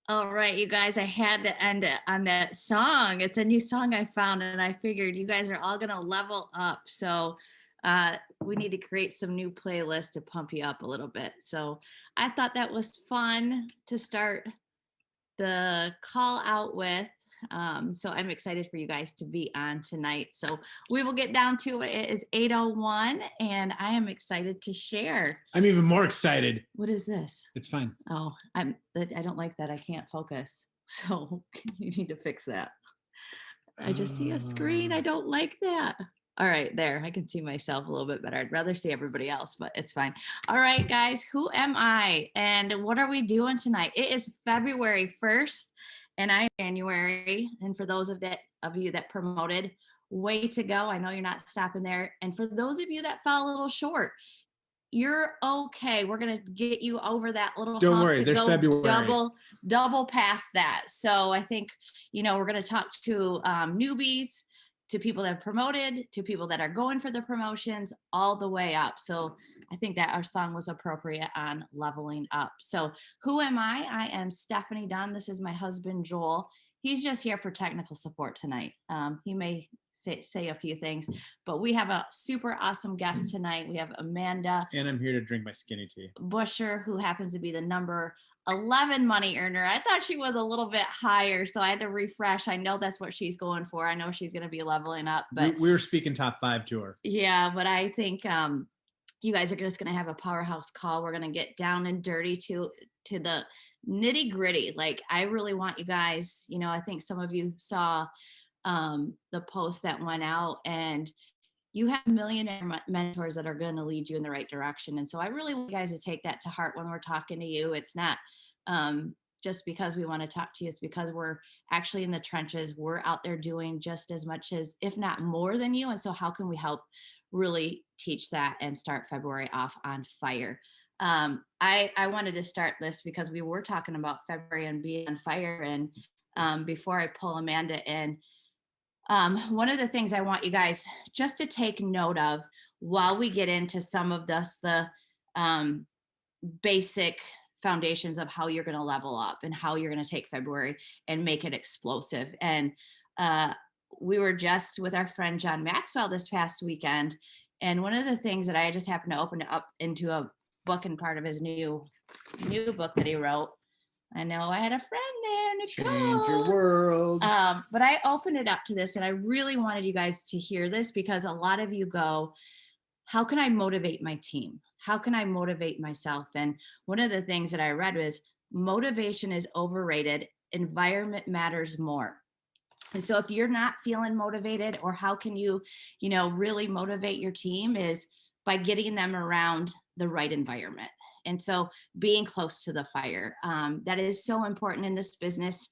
All right, you guys, I had to end it on that song. It's a new song I found, and I figured you guys are all going to level up. So we need to create some new playlists to pump you up a little bit. So I thought that was fun to start the call out with. So I'm excited for you guys to be on tonight. So we will get down to it. It is 8:01, and I am excited to share. I'm even more excited. What is this? It's fine. Oh, I don't like that. I can't focus. So you need to fix that. I just see a screen. I don't like that. All right, there. I can see myself a little bit better. I'd rather see everybody else, but it's fine. All right, guys, who am I and what are we doing tonight? It is February 1st and I'm January. And for those of you that promoted, way to go. I know you're not stopping there. And for those of you that fell a little short, you're okay. We're going to get you over that little Don't hump worry, to there's go February. double past that. So I think, we're going to talk to newbies, to people that have promoted, to people that are going for the promotions, all the way up. So I think that our song was appropriate on leveling up. So who am I? I am Stephanie Dunn. This is my husband, Joel. He's just here for technical support tonight. He may say a few things, but we have a super awesome guest tonight. We have Amanda. And I'm here to drink my skinny tea. Busher, who happens to be the number 11 money earner. I thought she was a little bit higher, so I had to refresh. I know that's what she's going for. I know she's going to be leveling up, but we were speaking top 5 to her. Yeah, but I think you guys are just going to have a powerhouse call. We're going to get down and dirty to the nitty gritty. Like, I really want you guys, I think some of you saw the post that went out, and you have millionaire mentors that are going to lead you in the right direction. And so I really want you guys to take that to heart when we're talking to you. It's not just because we want to talk to you. It's because we're actually in the trenches. We're out there doing just as much as, if not more than you. And so how can we help really teach that and start February off on fire? I wanted to start this because we were talking about February and being on fire. And before I pull Amanda in, one of the things I want you guys just to take note of while we get into some of the basic foundations of how you're going to level up and how you're going to take February and make it explosive. And we were just with our friend John Maxwell this past weekend. And one of the things that I just happened to open up into a book and part of his new book that he wrote. I know I had a friend there, Nicole. Change your world. But I opened it up to this, and I really wanted you guys to hear this because a lot of you go, how can I motivate my team? How can I motivate myself? And one of the things that I read was motivation is overrated. Environment matters more. And so if you're not feeling motivated, or how can you, really motivate your team, is by getting them around the right environment. And so being close to the fire, that is so important in this business,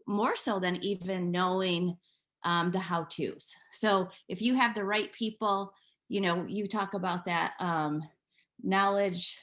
more so than even knowing the how-tos. So if you have the right people, you talk about that knowledge.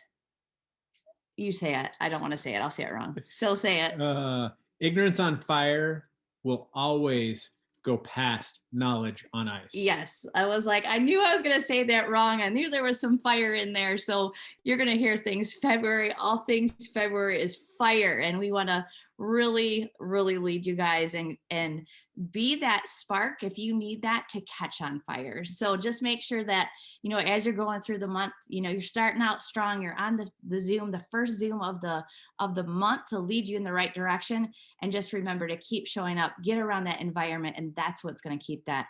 You say it. I don't want to say it. I'll say it wrong. So say it. Ignorance on fire will always go past knowledge on ice. Yes. I was like, I knew I was going to say that wrong. I knew there was some fire in there. So you're going to hear things February. All things February is fire. And we want to really, really lead you guys and be that spark if you need that to catch on fire. So just make sure that, as you're going through the month, you're starting out strong. You're on the Zoom, the first Zoom of the month, to lead you in the right direction. And just remember to keep showing up, get around that environment. And that's what's going to keep that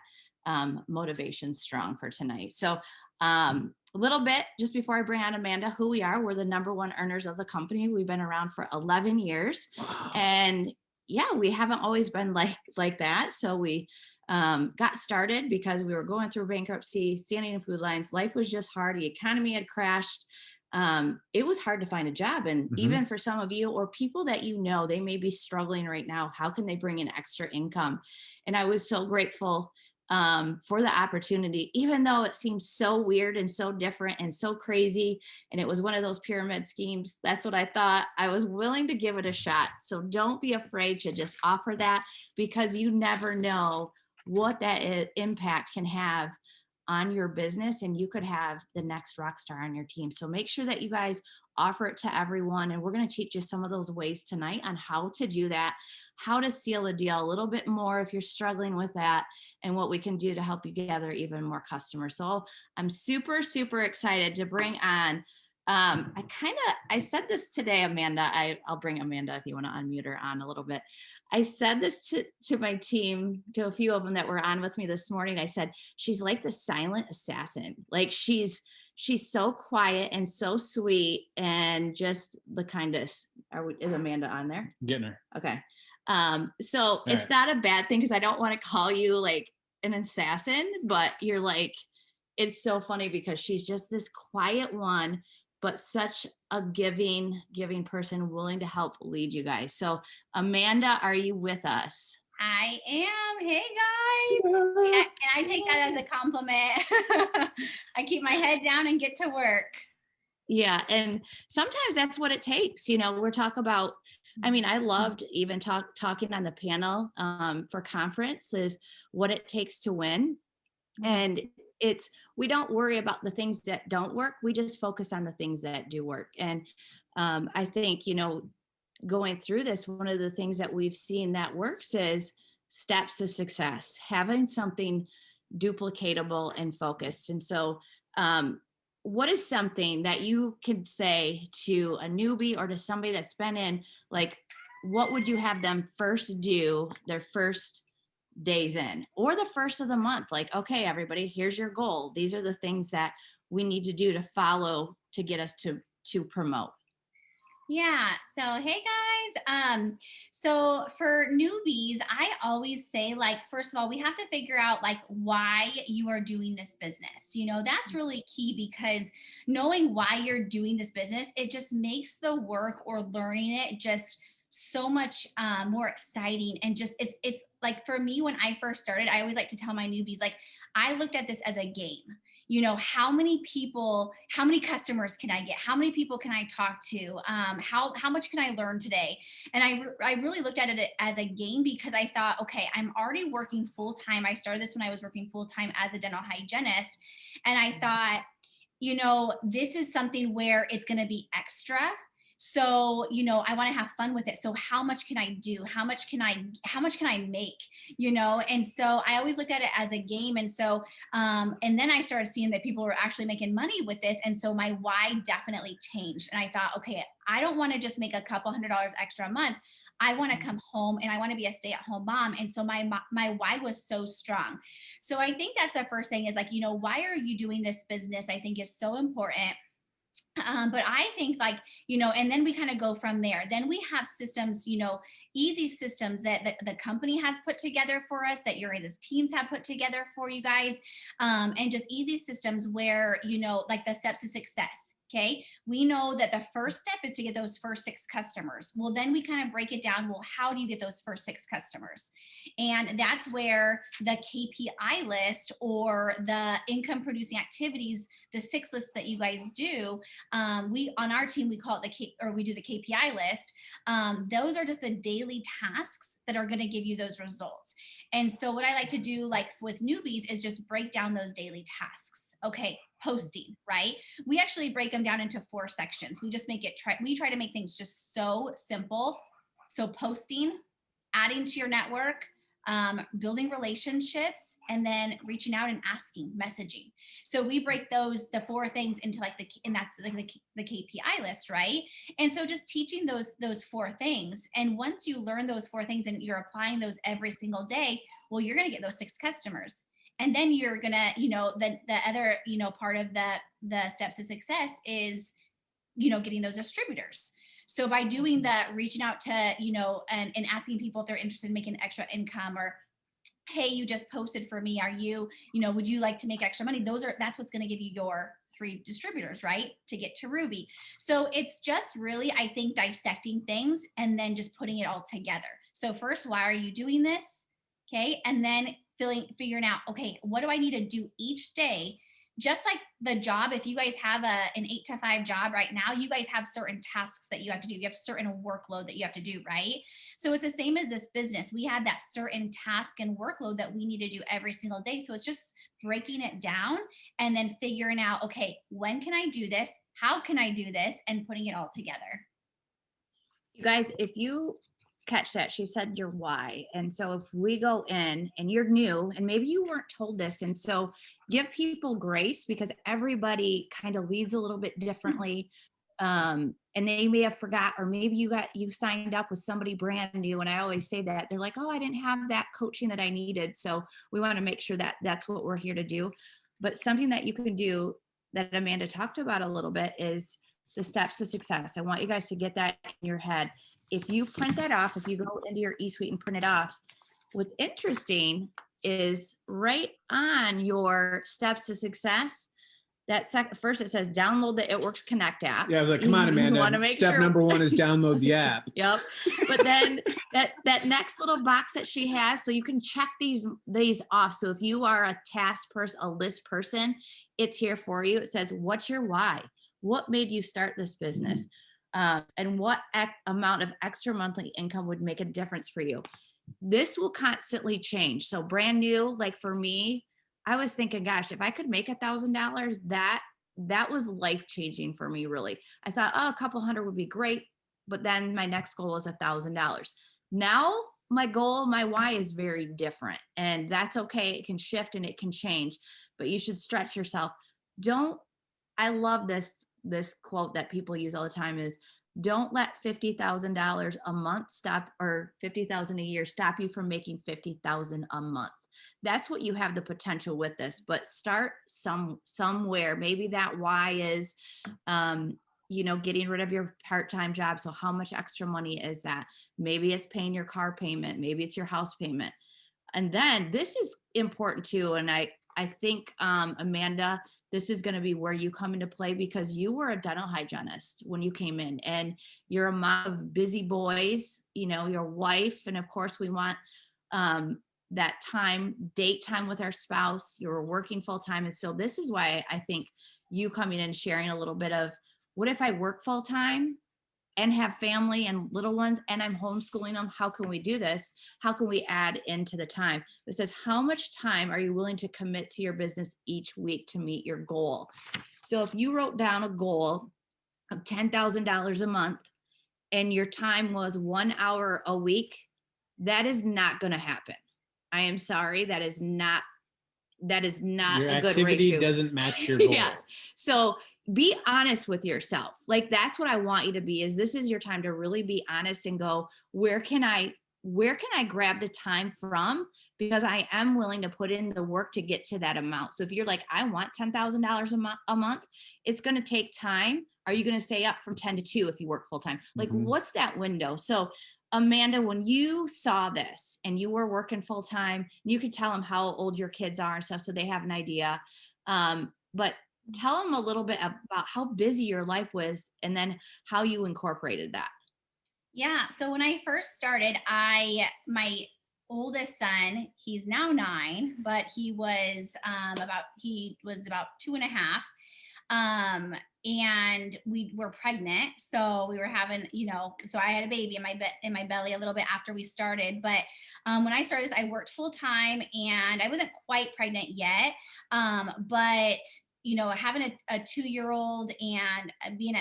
motivation strong for tonight. So a little bit just before I bring on Amanda, who we are. We're the number 1 earners of the company. We've been around for 11 years. Wow. And yeah, we haven't always been like that. So we got started because we were going through bankruptcy, standing in food lines. Life was just hard. The economy had crashed. It was hard to find a job. And even for some of you, or people that they may be struggling right now. How can they bring in extra income? And I was so grateful for the opportunity, even though it seems so weird and so different and so crazy. And it was one of those pyramid schemes. That's what I thought. I was willing to give it a shot. So don't be afraid to just offer that, because you never know what that impact can have on your business, and you could have the next rock star on your team. So make sure that you guys offer it to everyone. And we're going to teach you some of those ways tonight on how to do that, how to seal a deal a little bit more if you're struggling with that, and what we can do to help you gather even more customers. So I'm super, super excited to bring on. I said this today, Amanda. I'll bring Amanda if you want to unmute her on a little bit. I said this to my team, to a few of them that were on with me this morning. I said, she's like the silent assassin. Like she's so quiet and so sweet and just the kindest. Is Amanda on there? Getting her. Okay. So it's not a bad thing, because I don't want to call you like an assassin, but you're like, it's so funny because she's just this quiet one, but such a giving person, willing to help lead you guys. So Amanda, are you with us? I am. Hey guys. Can I take that as a compliment? I keep my head down and get to work. Yeah. And sometimes that's what it takes. We're talking about, I loved even talking on the panel for conferences, what it takes to win. And we don't worry about the things that don't work. We just focus on the things that do work. And I think, going through this, one of the things that we've seen that works is steps to success, having something duplicatable and focused. And so, what is something that you could say to a newbie or to somebody that's been in, like, what would you have them first do their first days in, or the first of the month? Like, okay, everybody, here's your goal. These are the things that we need to do to follow to get us to promote. Yeah. So, hey guys. So for newbies, I always say, like, first of all, we have to figure out like why you are doing this business. That's really key, because knowing why you're doing this business, it just makes the work or learning it just so much more exciting. And just it's like, for me, when I first started, I always like to tell my newbies, like, I looked at this as a game. How many customers can I get? How many people can I talk to? How much can I learn today? And I really looked at it as a game, because I thought, okay, I'm already working full time. I started this when I was working full time as a dental hygienist. And I thought, this is something where it's going to be extra. So, I want to have fun with it. So how much can I do? How much can I make? And so I always looked at it as a game. And so, and then I started seeing that people were actually making money with this. And so my why definitely changed. And I thought, okay, I don't want to just make a couple $100 extra a month. I want to come home and I want to be a stay-at-home mom. And so my why was so strong. So I think that's the first thing, is like, why are you doing this business? I think is so important. But I think, like, and then we kind of go from there. Then we have systems, easy systems that the company has put together for us, that your guys' teams have put together for you guys. And just easy systems where, like the steps to success. Okay. We know that the first step is to get those first 6 customers. Well, then we kind of break it down. Well, how do you get those first 6 customers? And that's where the KPI list, or the income producing activities, the 6 lists that you guys do, we on our team, we call it we do the KPI list. Those are just the daily tasks that are going to give you those results. And so what I like to do, like with newbies, is just break down those daily tasks. Okay, posting, right? We actually break them down into 4 sections. We just we try to make things just so simple. So posting, adding to your network, building relationships, and then reaching out and asking, messaging. So we break the 4 things into and that's like the KPI list, right? And so just teaching those 4 things. And once you learn those 4 things and you're applying those every single day, well, you're going to get those 6 customers. And then you're gonna, the other, part of the steps to success is, getting those distributors. So by doing the reaching out to, and asking people if they're interested in making extra income, or, hey, you just posted for me. Are you, would you like to make extra money? That's what's going to give you your 3 distributors, right? To get to Ruby. So it's just really, I think, dissecting things and then just putting it all together. So first, why are you doing this? Okay. And then figuring out, okay, what do I need to do each day? Just like the job, if you guys have an 8 to 5 job right now, you guys have certain tasks that you have to do. You have certain workload that you have to do, right? So it's the same as this business. We have that certain task and workload that we need to do every single day. So it's just breaking it down and then figuring out, okay, when can I do this? How can I do this? And putting it all together. You guys, if you catch that, she said your why. And so if we go in and you're new and maybe you weren't told this, and so give people grace because everybody kind of leads a little bit differently. And they may have forgot, or maybe you signed up with somebody brand new. And I always say that they're like, oh, I didn't have that coaching that I needed. So we want to make sure that that's what we're here to do. But something that you can do that Amanda talked about a little bit is the steps to success. I want you guys to get that in your head. If you print that off, if you go into your eSuite and print it off, what's interesting is right on your steps to success, that first it says download the It Works Connect app. Yeah, I was like, come on, Amanda. Step number 1 is download the app. Yep. But then that next little box that she has, so you can check these off. So if you are a task person, a list person, it's here for you. It says, what's your why? What made you start this business? And what amount of extra monthly income would make a difference for you? This will constantly change. So brand new, like for me, I was thinking, gosh, if I could make $1,000, that was life-changing for me, really. I thought, oh, a couple hundred would be great. But then my next goal was $1,000. Now my goal, my why is very different. And that's okay. It can shift and it can change, but you should stretch yourself. I love this quote that people use all the time is, don't let $50,000 a month stop, or $50,000 a year stop you from making $50,000 a month. That's what you have the potential with this, but start somewhere. Maybe that why is, getting rid of your part-time job. So how much extra money is that? Maybe it's paying your car payment. Maybe it's your house payment. And then this is important too. And I think, Amanda, this is going to be where you come into play because you were a dental hygienist when you came in, and you're a mom of busy boys, your wife. And of course we want, that date time with our spouse. You're working full time. And so this is why I think you coming in, sharing a little bit of, what if I work full time and have family and little ones and I'm homeschooling them? How can we do this? How can we add into the time? It says, how much time are you willing to commit to your business each week to meet your goal? So if you wrote down a goal of $10,000 a month and your time was 1 hour a week, that is not going to happen. I am sorry. That is not your a good ratio. Activity doesn't match your goal. Yes. So be honest with yourself. Like, that's what I want you to be, is this is your time to really be honest and go, where can I grab the time from? Because I am willing to put in the work to get to that amount. So if you're like, I want $10,000 a month, it's going to take time. Are you going to stay up from 10 to 2 if you work full time? Like, what's that window? So Amanda, when you saw this and you were working full time, you could tell them how old your kids are and stuff, so they have an idea. But tell them a little bit about how busy your life was and then how you incorporated that. Yeah. So when I first started, my oldest son, he's now 9, but he was about 2.5. And we were pregnant. So we were having, so I had a baby in my belly a little bit after we started. But when I started this, I worked full time and I wasn't quite pregnant yet. But having a 2-year-old and being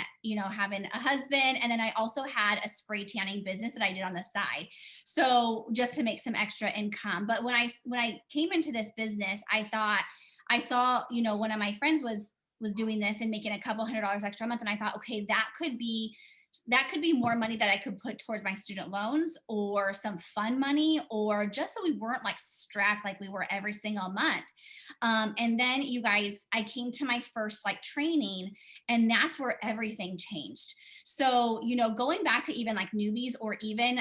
having a husband. And then I also had a spray tanning business that I did on the side. So just to make some extra income. But when I came into this business, I saw, one of my friends was doing this and making a couple $100 extra a month. And I thought, okay, that could be more money that I could put towards my student loans or some fun money, or just so we weren't like strapped like we were every single month. And then you guys, I came to my first like training, and that's where everything changed. So, going back to even like newbies, or even,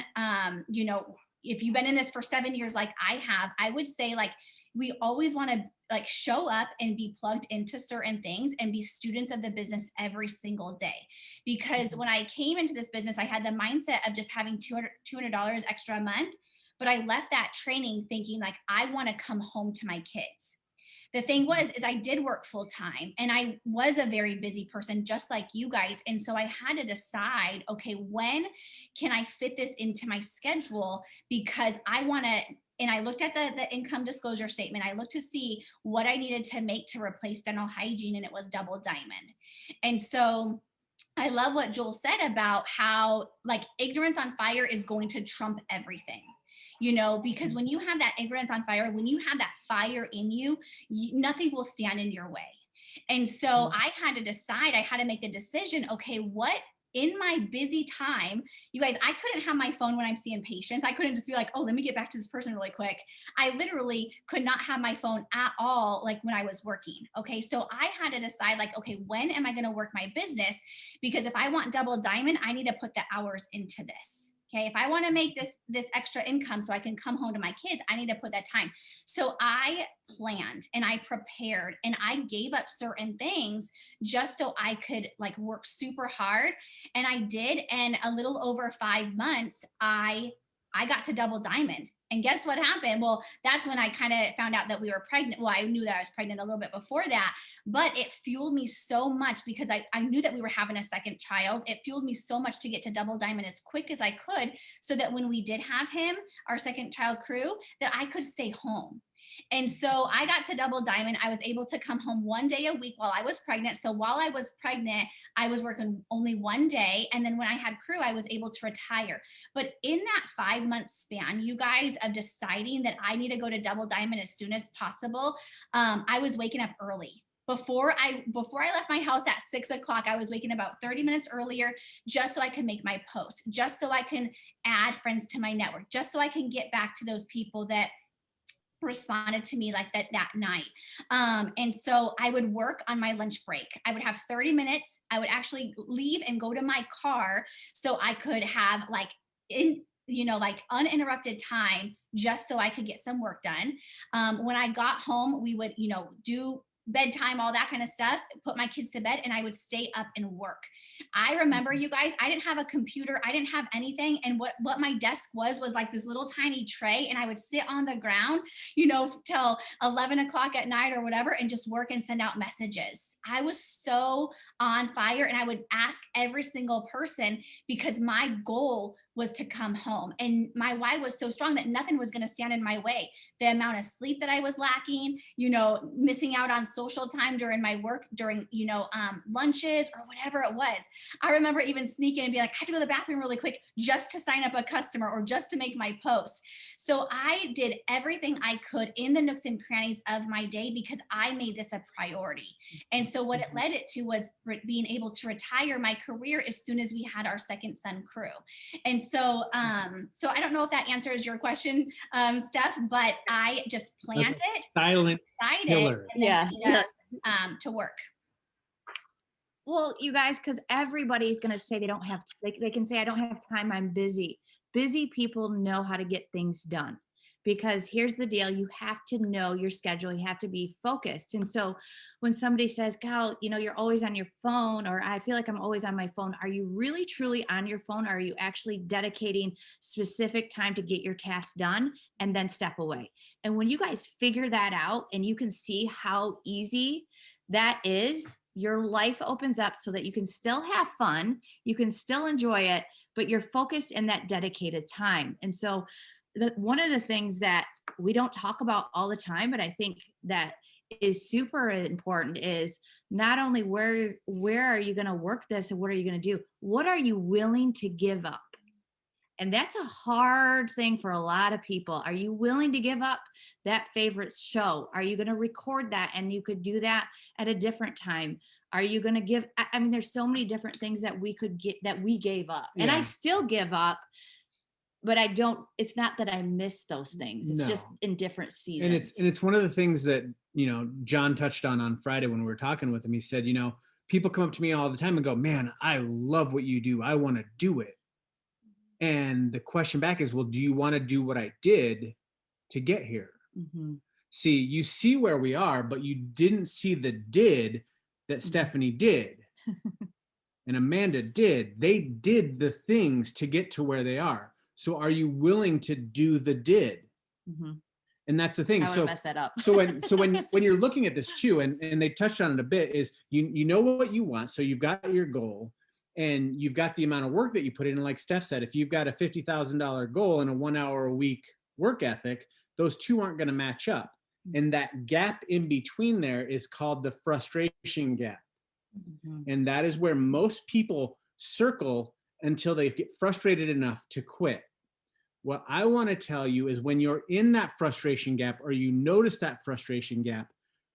if you've been in this for 7 years, like I have, I would say like, we always want to like show up and be plugged into certain things and be students of the business every single day. Because when I came into this business, I had the mindset of just having $200 extra a month, but I left that training thinking like, I want to come home to my kids. The thing was, is I did work full time and I was a very busy person, just like you guys. And so I had to decide, okay, when can I fit this into my schedule? Because I want to, and I looked at the income disclosure statement. I looked to see what I needed to make to replace dental hygiene, and it was Double Diamond. And so I love what Joel said about how like ignorance on fire is going to trump everything. Because when you have that ignorance on fire, when you have that fire in you, nothing will stand in your way. And so I had to decide, I had to make a decision. Okay, what in my busy time, you guys, I couldn't have my phone when I'm seeing patients. I couldn't just be like, oh, let me get back to this person really quick. I literally could not have my phone at all, like when I was working. Okay. So I had to decide, like, okay, when am I going to work my business? Because if I want Double Diamond, I need to put the hours into this. Okay. If I want to make this extra income so I can come home to my kids, I need to put that time. So I planned and I prepared and I gave up certain things just so I could like work super hard. And I did. And a little over 5 months, I got to Double Diamond. And guess what happened? Well, that's when I kind of found out that we were pregnant. Well, I knew that I was pregnant a little bit before that, but it fueled me so much because I knew that we were having a second child. It fueled me so much to get to Double Diamond as quick as I could so that when we did have him, our second child Crew, that I could stay home. And so I got to Double Diamond. I was able to come home 1 day a week while I was pregnant. So while I was pregnant, I was working only 1 day. And then when I had Crew, I was able to retire. But in that 5 month span, you guys, of deciding that I need to go to Double Diamond as soon as possible, I was waking up early. Before I left my house at 6 o'clock, I was waking about 30 minutes earlier just so I could make my post, just so I can add friends to my network, just so I can get back to those people that responded to me like that night. And so I would work on my lunch break. I would have 30 minutes. I would actually leave and go to my car so I could have like like uninterrupted time just so I could get some work done. When I got home, we would, do bedtime, all that kind of stuff, put my kids to bed, and I would stay up and work. I remember, you guys, I didn't have a computer. I didn't have anything. And what my desk was like this little tiny tray. And I would sit on the ground, till 11 o'clock at night or whatever, and just work and send out messages. I was so on fire. And I would ask every single person because my goal was to come home. And my why was so strong that nothing was going to stand in my way. The amount of sleep that I was lacking, missing out on social time during my work, during, lunches or whatever it was. I remember even sneaking and be like, I have to go to the bathroom really quick just to sign up a customer or just to make my post. So I did everything I could in the nooks and crannies of my day because I made this a priority. And so what it led it to was being able to retire my career as soon as we had our second son, Crew. And so I don't know if that answers your question, Steph, but I just planned it, silent killer. and then to work. Well, you guys, because everybody's going to say they don't have, they can say, I don't have time, I'm busy. Busy people know how to get things done. Because here's the deal, you have to know your schedule, you have to be focused. And so when somebody says, Gal, you're always on your phone, or I feel like I'm always on my phone, are you really truly on your phone? Or are you actually dedicating specific time to get your tasks done and then step away? And when you guys figure that out and you can see how easy that is, your life opens up so that you can still have fun, you can still enjoy it, but you're focused in that dedicated time. And so one of the things that we don't talk about all the time, but I think that is super important is not only where are you going to work this and what are you going to do? What are you willing to give up? And that's a hard thing for a lot of people. Are you willing to give up that favorite show? Are you going to record that and you could do that at a different time? Are you going to give, there's so many different things that we could get, that we gave up. And I still give up, but it's not that I miss those things. It's just in different seasons. And it's one of the things that, John touched on Friday when we were talking with him. He said, people come up to me all the time and go, man, I love what you do. I want to do it. And the question back is, well, do you want to do what I did to get here? Mm-hmm. See, you see where we are, but you didn't see the did that Stephanie did. And Amanda did. They did the things to get to where they are. So are you willing to do the did? Mm-hmm. And that's the thing. I would mess that up. So when you're looking at this too, and they touched on it a bit, is you know what you want. So you've got your goal and you've got the amount of work that you put in. And like Steph said, if you've got a $50,000 goal and a 1 hour a week work ethic, those two aren't going to match up. And that gap in between there is called the frustration gap. And that is where most people circle until they get frustrated enough to quit. What I want to tell you is when you're in that frustration gap or you notice that frustration gap,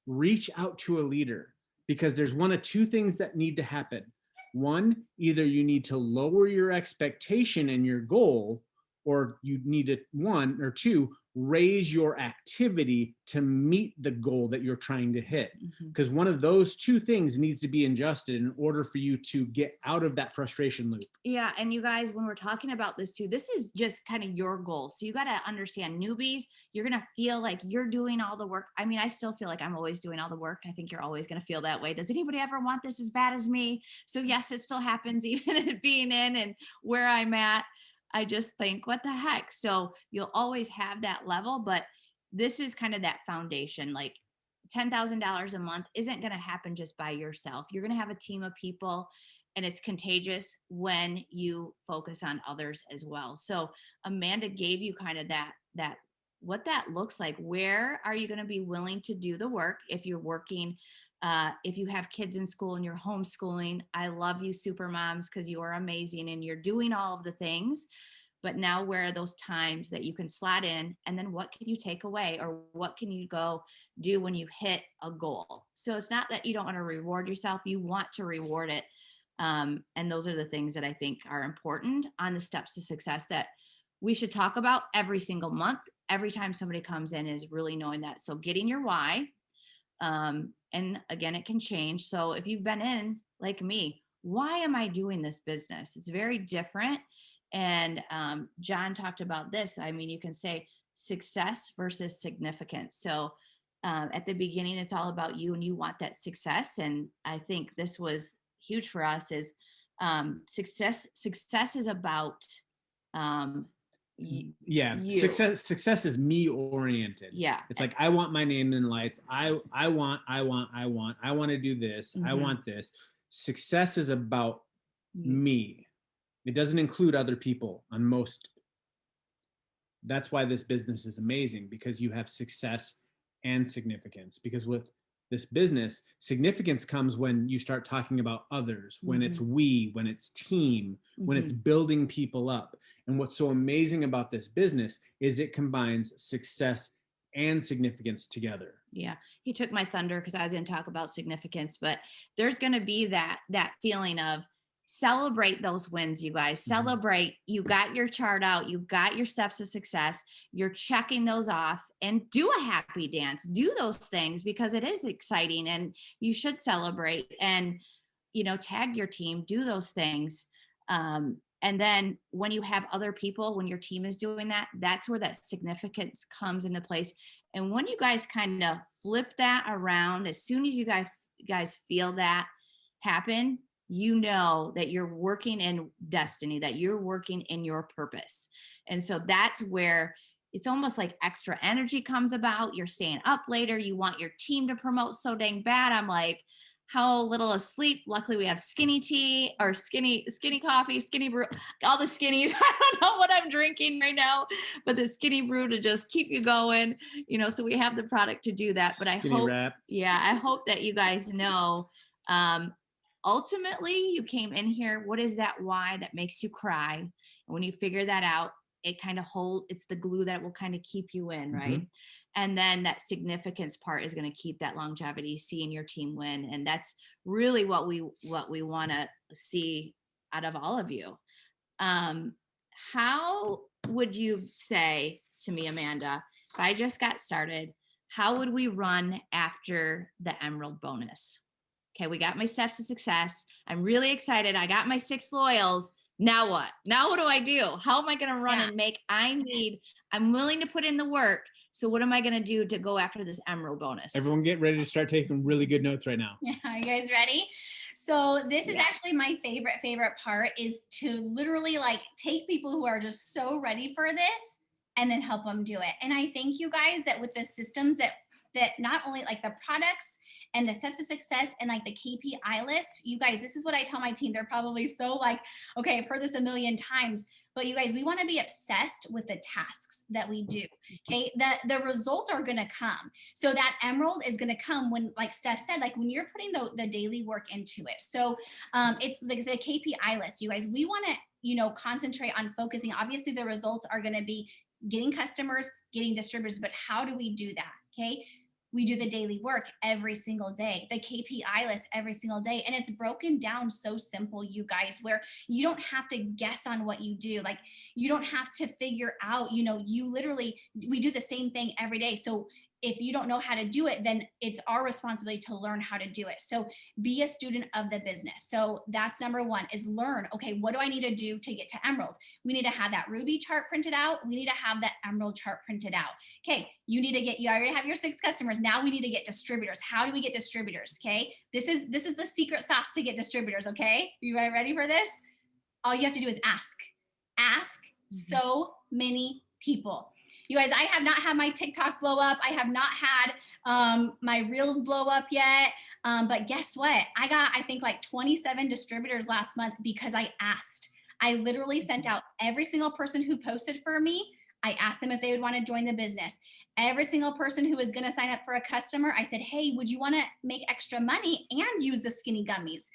reach out to a leader, because there's one of two things that need to happen. One, either you need to lower your expectation and your goal, or you need to, one or two, raise your activity to meet the goal that you're trying to hit. Because one of those two things needs to be adjusted in order for you to get out of that frustration loop. Yeah. And you guys, when we're talking about this too, this is just kind of your goal. So you got to understand, newbies, you're going to feel like you're doing all the work. I mean, I still feel like I'm always doing all the work. I think you're always going to feel that way. Does anybody ever want this as bad as me? So yes, it still happens, even being in and where I'm at. I just think, what the heck? So you'll always have that level, but this is kind of that foundation. Like $10,000 a month isn't going to happen just by yourself. You're going to have a team of people, and it's contagious when you focus on others as well. So Amanda gave you kind of that what that looks like. Where are you going to be willing to do the work if you're working? If you have kids in school and you're homeschooling, I love you, super moms, because you are amazing and you're doing all of the things. But now, where are those times that you can slot in? And then what can you take away, or what can you go do when you hit a goal? So it's not that you don't want to reward yourself, you want to reward it. And those are the things that I think are important on the steps to success that we should talk about every single month. Every time somebody comes in, is really knowing that. So getting your why. And again, it can change. So if you've been in like me, why am I doing this business? It's very different. And John talked about this. I mean, you can say success versus significance. So at the beginning, it's all about you and you want that success. And I think this was huge for us is success is about you. Success is me oriented. Yeah. It's like, I want my name in lights. I want to do this. I want this. Success is about me. It doesn't include other people on most. That's why this business is amazing, because you have success and significance. Because with this business, significance comes when you start talking about others, when it's we, when it's team, when it's building people up. And what's so amazing about this business is it combines success and significance together. Yeah. He took my thunder, because I was going to talk about significance, but there's going to be that feeling of celebrate those wins, you guys. Celebrate. You got your chart out. You got your steps to success. You're checking those off, and do a happy dance. Do those things, because it is exciting and you should celebrate, and, tag your team, do those things. And then when you have other people, when your team is doing that, that's where that significance comes into place. And when you guys kind of flip that around, as soon as you guys feel that happen, you know that you're working in destiny, that you're working in your purpose. And so that's where it's almost like extra energy comes about. You're staying up later. You want your team to promote so dang bad. I'm like, how little asleep. Luckily we have skinny tea, or skinny coffee, skinny brew, all the skinnies. I don't know what I'm drinking right now, but the skinny brew to just keep you going, so we have the product to do that. But I hope that you guys know, ultimately you came in here, what is that why that makes you cry? And when you figure that out, it kind of it's the glue that will kind of keep you in, right? And then that significance part is going to keep that longevity, seeing your team win. And that's really what we want to see out of all of you. How would you say to me, Amanda, if I just got started, how would we run after the Emerald bonus? Okay, we got my steps to success. I'm really excited. I got my 6 loyals. Now what? Now what do I do? How am I going to run and make? I'm willing to put in the work. So what am I going to do to go after this Emerald bonus? Everyone get ready to start taking really good notes right now. Yeah, are you guys ready? So this is actually my favorite part, is to literally like take people who are just so ready for this and then help them do it. And I think you guys that with the systems that not only like the products and the steps to success and like the KPI list, you guys, this is what I tell my team. They're probably so like, okay, I've heard this a million times, but you guys, we want to be obsessed with the tasks that we do. Okay. The results are going to come. So that emerald is going to come when, like Steph said, like when you're putting the daily work into it. So it's the KPI list, you guys, we want to, concentrate on focusing. Obviously the results are going to be getting customers, getting distributors, but how do we do that? Okay. We do the daily work every single day, the KPI list every single day. And it's broken down so simple, you guys, where you don't have to guess on what you do. Like you don't have to figure out, you literally, we do the same thing every day. So if you don't know how to do it, then it's our responsibility to learn how to do it. So be a student of the business. So that's number one, is learn, okay, what do I need to do to get to emerald? We need to have that ruby chart printed out. We need to have that emerald chart printed out. Okay, you already have your 6 customers. Now we need to get distributors. How do we get distributors? Okay, this is the secret sauce to get distributors. Okay, you guys ready for this? All you have to do is ask so many people. You guys, I have not had my TikTok blow up. I have not had my reels blow up yet. But guess what? I got, I think, like 27 distributors last month because I asked. I literally sent out every single person who posted for me. I asked them if they would want to join the business. Every single person who was going to sign up for a customer, I said, hey, would you want to make extra money and use the skinny gummies?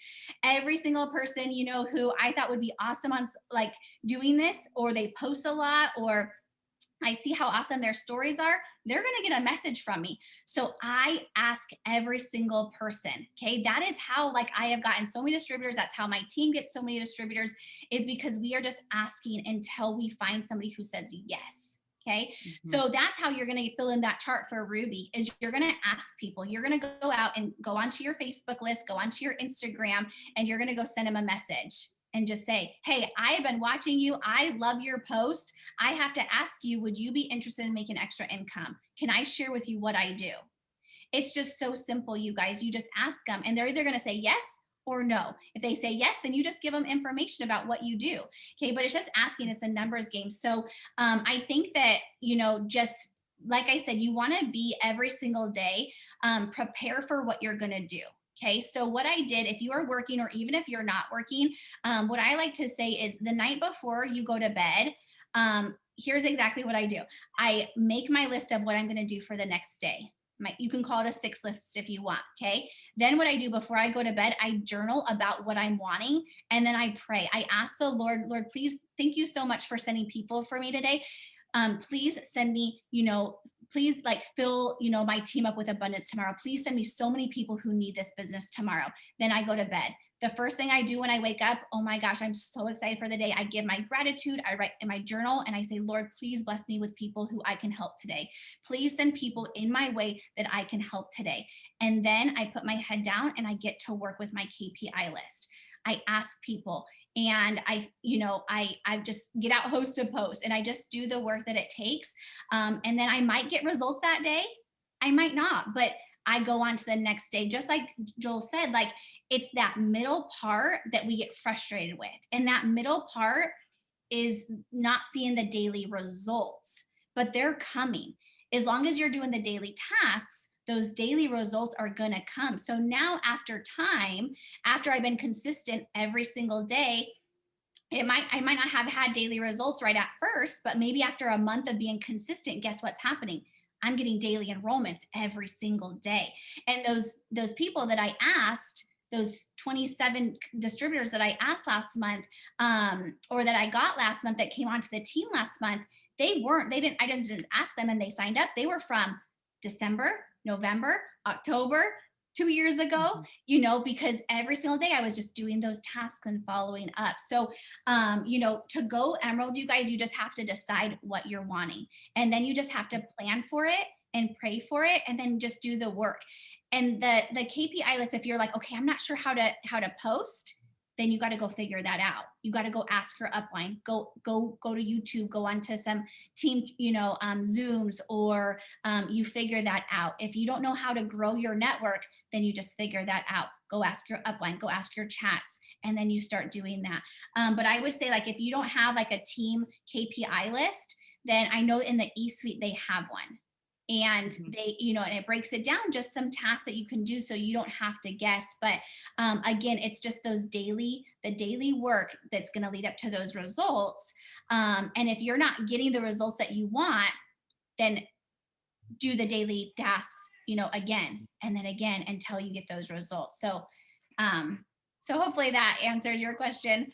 Every single person, who I thought would be awesome on like doing this, or they post a lot, or I see how awesome their stories are, they're going to get a message from me. So I ask every single person. Okay. That is how, like, I have gotten so many distributors. That's how my team gets so many distributors, is because we are just asking until we find somebody who says yes. Okay. So that's how you're going to fill in that chart for Ruby, is you're going to ask people. You're going to go out and go onto your Facebook list, go onto your Instagram, and you're going to go send them a message and just say, hey, I have been watching you. I love your post. I have to ask you, would you be interested in making extra income? Can I share with you what I do? It's just so simple, you guys. You just ask them, and they're either going to say yes or no. If they say yes, then you just give them information about what you do. Okay. But it's just asking. It's a numbers game. So I think that, just like I said, you want to be every single day, prepare for what you're going to do. Okay, so what I did, if you are working or even if you're not working, what I like to say is the night before you go to bed, here's exactly what I do. I make my list of what I'm going to do for the next day. You can call it a 6 list if you want. Okay. Then what I do before I go to bed, I journal about what I'm wanting. And then I pray. I ask the Lord, please, thank you so much for sending people for me today. Please send me, please like fill, my team up with abundance tomorrow. Please send me so many people who need this business tomorrow. Then I go to bed. The first thing I do when I wake up, oh my gosh, I'm so excited for the day. I give my gratitude. I write in my journal and I say, Lord, please bless me with people who I can help today. Please send people in my way that I can help today. And then I put my head down and I get to work with my KPI list. I ask people, and I just get out host to post, and I just do the work that it takes. And then I might get results that day. I might not, but I go on to the next day. Just like Joel said, like it's that middle part that we get frustrated with. And that middle part is not seeing the daily results, but they're coming. As long as you're doing the daily tasks, those daily results are going to come. So now after time, after I've been consistent every single day, I might not have had daily results right at first, but maybe after a month of being consistent, guess what's happening? I'm getting daily enrollments every single day. And those people that I asked, those 27 distributors that I asked last month, or that I got last month that came onto the team last month, I just didn't ask them and they signed up. They were from December, November, October, 2 years ago, because every single day I was just doing those tasks and following up. So, to go emerald, you guys, you just have to decide what you're wanting. And then you just have to plan for it and pray for it and then just do the work. And the KPI list, if you're like, okay, I'm not sure how to post, then you got to go figure that out. You got to go ask your upline, go to YouTube, go onto some team, Zooms, or you figure that out. If you don't know how to grow your network, then you just figure that out. Go ask your upline, go ask your chats, and then you start doing that. But I would say, like, if you don't have like a team KPI list, then I know in the E-suite they have one. And Mhm. they, you know, and it breaks it down, just some tasks that you can do so you don't have to guess. But again, it's just the daily work that's going to lead up to those results. And if you're not getting the results that you want, then do the daily tasks, you know, again and then again until you get those results. Um, so hopefully that answered your question.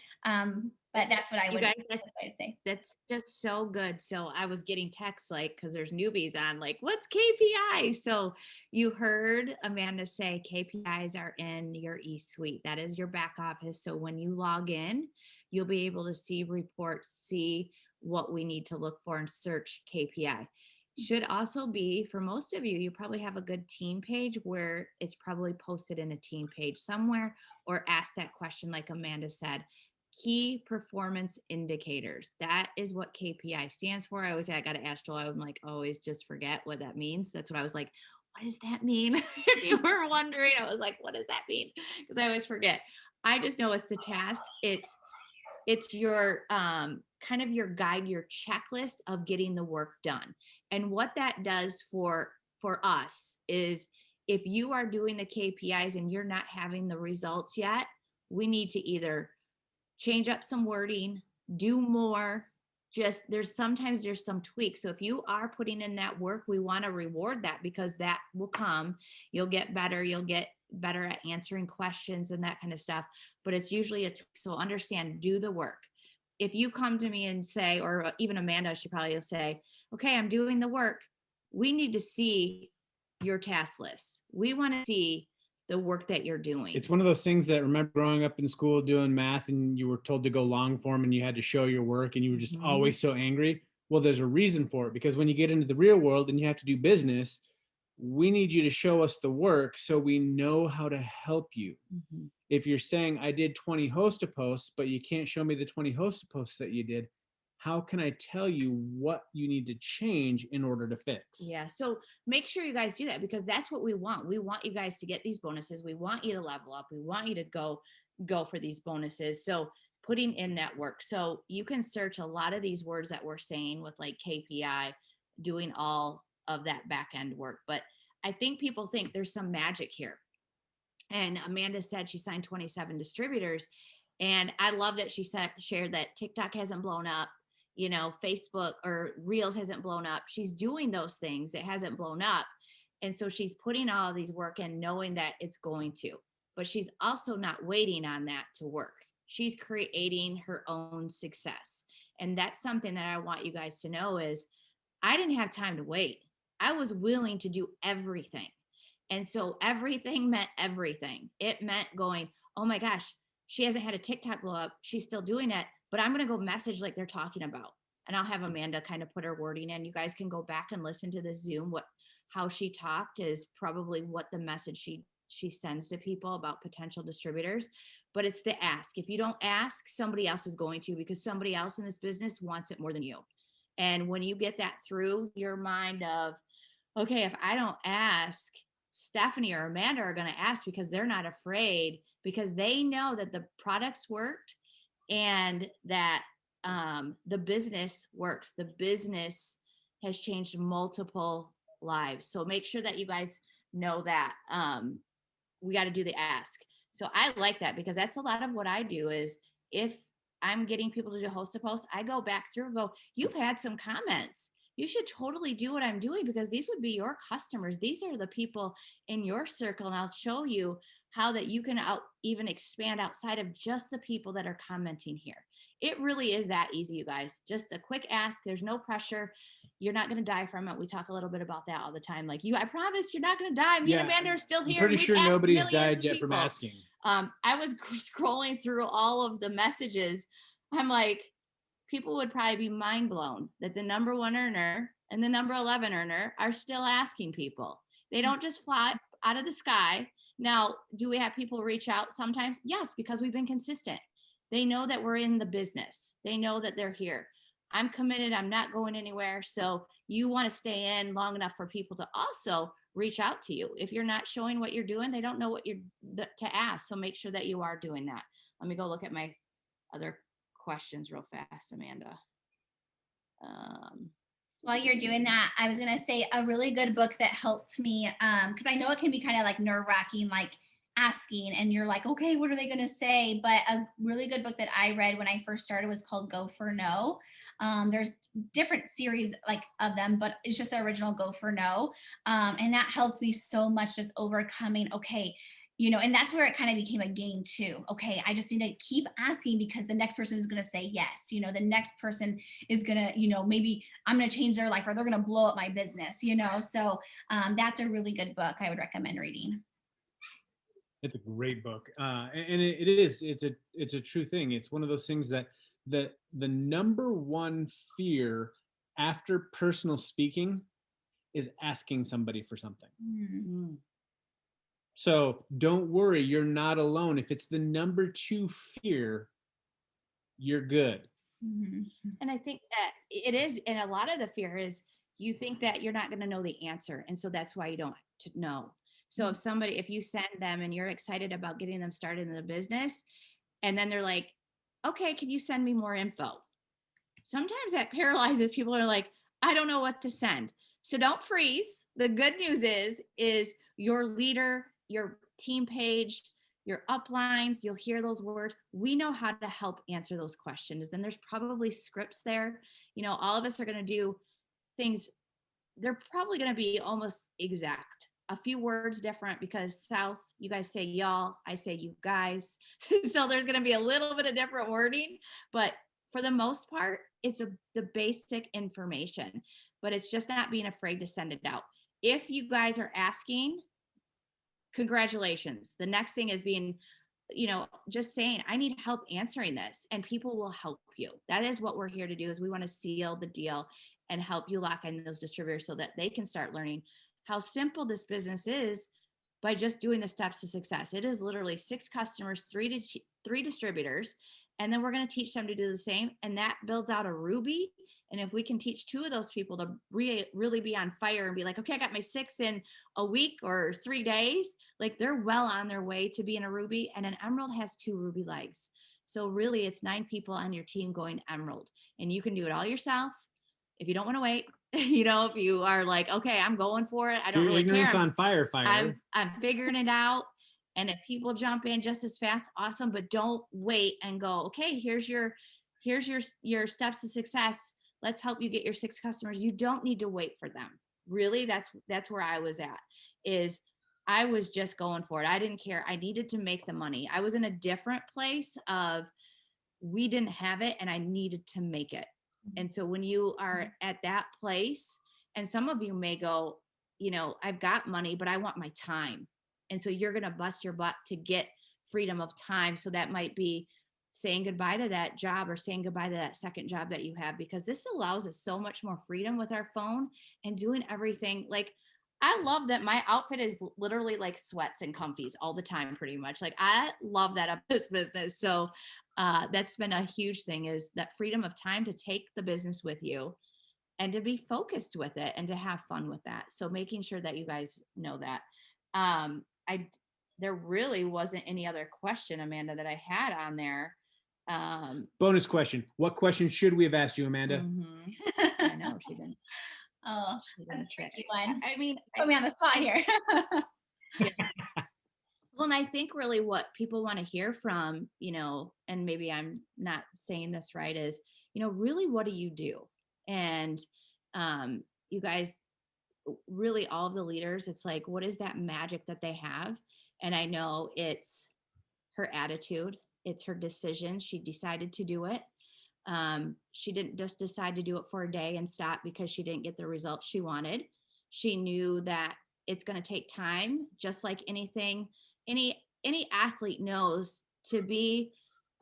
But that's what I You would, guys, that's what I'd say. that's just so good. So I was getting texts like, because there's newbies on, like, what's KPI? So you heard Amanda say KPIs are in your e-suite. That is your back office. So when you log in, you'll be able to see reports, see what we need to look for, and search KPI. Should also be, for most of you, you probably have a good team page where it's probably posted in a team page somewhere, or ask that question like Amanda said. Key performance indicators. That is what KPI stands for. I always say, I got to ask Joel. I'm like, always just forget what that means. That's what I was like, what does that mean? If you were wondering, I was like, what does that mean? Because I always forget. I just know it's the task. It's your kind of your guide, your checklist of getting the work done. And what that does for us is, if you are doing the KPIs and you're not having the results yet, we need to either change up some wording, do more. Just there's some tweaks. So if you are putting in that work, we want to reward that, because that will come. You'll get better at answering questions and that kind of stuff. But it's usually a tweak. So understand, do the work. If you come to me and say, or even Amanda, she probably will say, okay, I'm doing the work. We need to see your task list. We want to see the work that you're doing. It's one of those things that, remember growing up in school doing math and you were told to go long form and you had to show your work and you were just always so angry. Well, there's a reason for it, because when you get into the real world and you have to do business, we need you to show us the work so we know how to help you. Mm-hmm. If you're saying I did 20 host posts, but you can't show me the 20 host posts that you did, how can I tell you what you need to change in order to fix? Yeah. So make sure you guys do that, because that's what we want. We want you guys to get these bonuses. We want you to level up. We want you to go for these bonuses. So putting in that work. So you can search a lot of these words that we're saying with like KPI, doing all of that back end work. But I think people think there's some magic here. And Amanda said she signed 27 distributors. And I love that she shared that TikTok hasn't blown up, Facebook or Reels hasn't blown up. She's doing those things. It hasn't blown up. And so she's putting all of these work in, knowing that it's going to. But she's also not waiting on that to work. She's creating her own success. And that's something that I want you guys to know is, I didn't have time to wait. I was willing to do everything. And so everything meant everything. It meant going, oh my gosh, she hasn't had a TikTok blow up. She's still doing it, but I'm going to go message like they're talking about. And I'll have Amanda kind of put her wording in. You guys can go back and listen to the Zoom. How she talked is probably what the message she sends to people about potential distributors. But it's the ask. If you don't ask, somebody else is going to, because somebody else in this business wants it more than you. And when you get that through your mind of, okay, if I don't ask, Stephanie or Amanda are going to ask, because they're not afraid, because they know that the products worked and that the business works. The business has changed multiple lives. So make sure that you guys know that we got to do the ask. So I like that, because that's a lot of what I do is, if I'm getting people to do host a post, I go back through and go, you've had some comments. You should totally do what I'm doing, because these would be your customers. These are the people in your circle. And I'll show you how that you can even expand outside of just the people that are commenting here. It really is that easy, you guys. Just a quick ask. There's no pressure. You're not going to die from it. We talk a little bit about that all the time. Like, I promise you're not going to die. Me and Amanda are still here. I'm pretty sure nobody's died yet from asking. I was scrolling through all of the messages. I'm like, people would probably be mind blown that the number 1 earner and the number 11 earner are still asking people. They don't just fly out of the sky. Now, do we have people reach out sometimes? Yes, because we've been consistent. They know that we're in the business. They know that they're here. I'm committed. I'm not going anywhere. So you want to stay in long enough for people to also reach out to you. If you're not showing what you're doing, they don't know what to ask. So make sure that you are doing that. Let me go look at my other questions real fast, Amanda. While you're doing that, I was gonna say a really good book that helped me, because I know it can be kind of like nerve wracking, like asking, and you're like, okay, what are they gonna say? But a really good book that I read when I first started was called Go for No. There's different series like of them, but it's just the original Go for No, and that helped me so much just overcoming. Okay, and that's where it kind of became a game too. Okay, I just need to keep asking because the next person is going to say yes. The next person is going to, maybe I'm going to change their life or they're going to blow up my business. So that's a really good book I would recommend reading. It's a great book, and it's a true thing. It's one of those things that the number one fear after personal speaking is asking somebody for something. Mm. So don't worry, you're not alone. If it's the number two fear, you're good. Mm-hmm. And I think that it is, and a lot of the fear is you think that you're not going to know the answer. And so that's why you don't to know. So if you send them and you're excited about getting them started in the business, and then they're like, okay, can you send me more info? Sometimes that paralyzes people are like, I don't know what to send. So don't freeze. The good news is your leader, your team page, your uplines, you'll hear those words. We know how to help answer those questions. And there's probably scripts there. All of us are going to do things. They're probably going to be almost exact. A few words different because South, you guys say y'all, I say you guys. So there's going to be a little bit of different wording, but for the most part, it's the basic information, but it's just not being afraid to send it out. If you guys are asking, congratulations. The next thing is being, just saying, I need help answering this, and people will help you. That is what we're here to do, is we want to seal the deal and help you lock in those distributors so that they can start learning how simple this business is by just doing the steps to success. It is literally 6 customers, three distributors, and then we're going to teach them to do the same, and that builds out a Ruby. And if we can teach 2 of those people to really be on fire and be like, okay, I got my 6 in a week or 3 days, like they're well on their way to being a Ruby. And an Emerald has 2 Ruby legs. So really it's 9 people on your team going Emerald, and you can do it all yourself. If you don't want to wait, if you are like, okay, I'm going for it, I don't really care. On fire. I'm figuring it out. And if people jump in just as fast, awesome. But don't wait and go, okay, here's your steps to success. Let's help you get your 6 customers. You don't need to wait for them. Really, that's where I was at, is I was just going for it. I didn't care. I needed to make the money. I was in a different place of, we didn't have it and I needed to make it. And so when you are at that place, and some of you may go, I've got money, but I want my time. And so you're going to bust your butt to get freedom of time. So that might be saying goodbye to that job or saying goodbye to that second job that you have, because this allows us so much more freedom with our phone and doing everything. Like, I love that my outfit is literally like sweats and comfies all the time, pretty much. Like, I love that of this business. So that's been a huge thing, is that freedom of time to take the business with you and to be focused with it and to have fun with that. So making sure that you guys know that. There really wasn't any other question, Amanda, that I had on there. Bonus question. What question should we have asked you, Amanda? I know she didn't. Oh, that's a tricky one. I mean, put me on the spot here. Well, and I think really what people want to hear from, and maybe I'm not saying this right, is, really, what do you do? And you guys, really all of the leaders, it's like, what is that magic that they have? And I know it's her attitude. It's her decision. She decided to do it. She didn't just decide to do it for a day and stop because she didn't get the results she wanted. She knew that it's going to take time, just like anything. Any athlete knows, to be